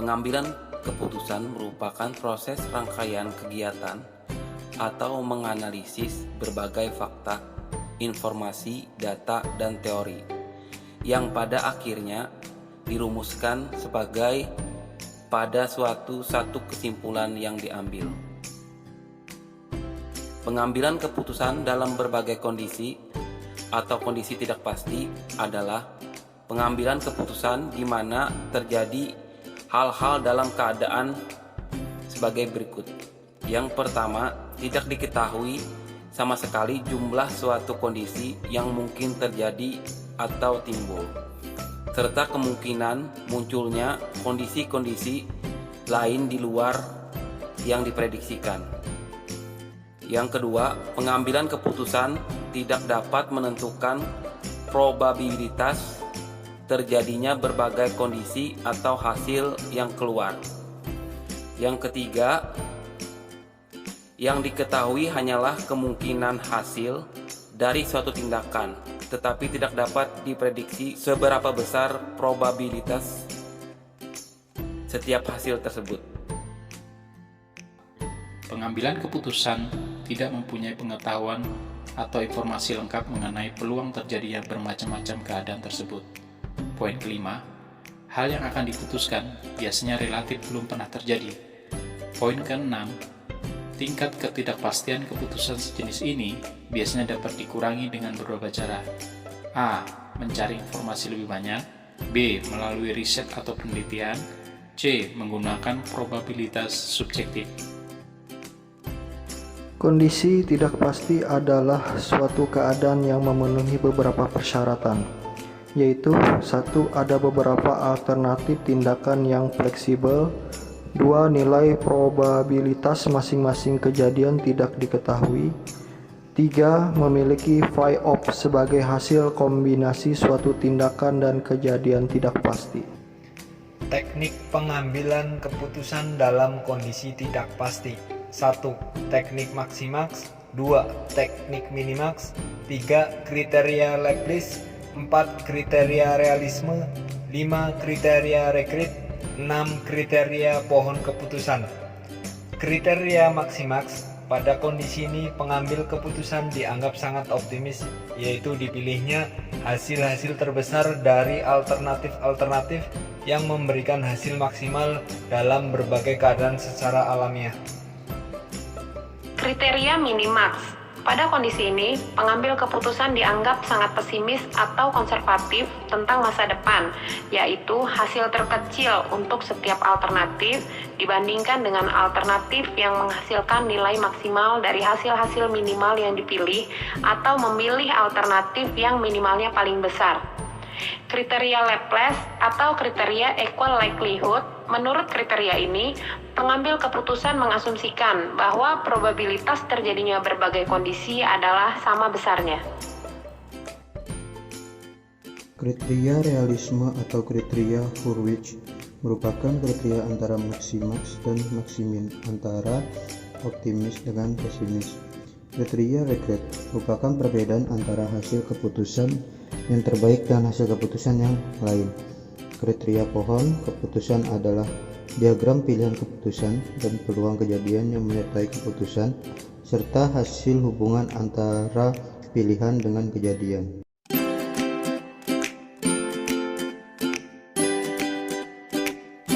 Pengambilan keputusan merupakan proses rangkaian kegiatan atau menganalisis berbagai fakta, informasi, data, dan teori yang pada akhirnya dirumuskan sebagai pada satu kesimpulan yang diambil. Pengambilan keputusan dalam berbagai kondisi atau kondisi tidak pasti adalah pengambilan keputusan di mana terjadi hal-hal dalam keadaan sebagai berikut. Yang pertama, tidak diketahui sama sekali jumlah suatu kondisi yang mungkin terjadi atau timbul, serta kemungkinan munculnya kondisi-kondisi lain di luar yang diprediksikan. Yang kedua, pengambilan keputusan tidak dapat menentukan probabilitas terjadinya berbagai kondisi atau hasil yang keluar. Yang ketiga, yang diketahui hanyalah kemungkinan hasil dari suatu tindakan, tetapi tidak dapat diprediksi seberapa besar probabilitas setiap hasil tersebut. Pengambilan keputusan tidak mempunyai pengetahuan atau informasi lengkap mengenai peluang terjadinya bermacam-macam keadaan tersebut. Poin kelima, hal yang akan diputuskan biasanya relatif belum pernah terjadi. Poin keenam, tingkat ketidakpastian keputusan sejenis ini biasanya dapat dikurangi dengan beberapa cara. A. Mencari informasi lebih banyak. B. Melalui riset atau penelitian. C. Menggunakan probabilitas subjektif. Kondisi tidak pasti adalah suatu keadaan yang memenuhi beberapa persyaratan, yaitu 1. Ada beberapa alternatif tindakan yang fleksibel. 2. Nilai probabilitas masing-masing kejadian tidak diketahui. 3. Memiliki fly-off sebagai hasil kombinasi suatu tindakan dan kejadian tidak pasti. Teknik pengambilan keputusan dalam kondisi tidak pasti. 1. Teknik Maximaks. 2. Teknik Minimax. 3. Kriteria Laplace. 4. Kriteria realisme. 5. Kriteria Recret. 6. Kriteria pohon keputusan. Kriteria Maximaks. Pada kondisi ini pengambil keputusan dianggap sangat optimis, yaitu dipilihnya hasil-hasil terbesar dari alternatif-alternatif yang memberikan hasil maksimal dalam berbagai keadaan secara alamiah. Kriteria Minimax. Pada kondisi ini, pengambil keputusan dianggap sangat pesimis atau konservatif tentang masa depan, yaitu hasil terkecil untuk setiap alternatif dibandingkan dengan alternatif yang menghasilkan nilai maksimal dari hasil-hasil minimal yang dipilih atau memilih alternatif yang minimalnya paling besar. Kriteria Laplace atau kriteria equal likelihood. Menurut kriteria ini, pengambil keputusan mengasumsikan bahwa probabilitas terjadinya berbagai kondisi adalah sama besarnya. Kriteria realisme atau kriteria Hurwitz merupakan kriteria antara Maximax dan Maximin, antara optimis dengan pesimis. Kriteria Recret merupakan perbedaan antara hasil keputusan yang terbaik dan hasil keputusan yang lain. Kriteria pohon keputusan adalah diagram pilihan keputusan dan peluang kejadian yang menyertai keputusan, serta hasil hubungan antara pilihan dengan kejadian.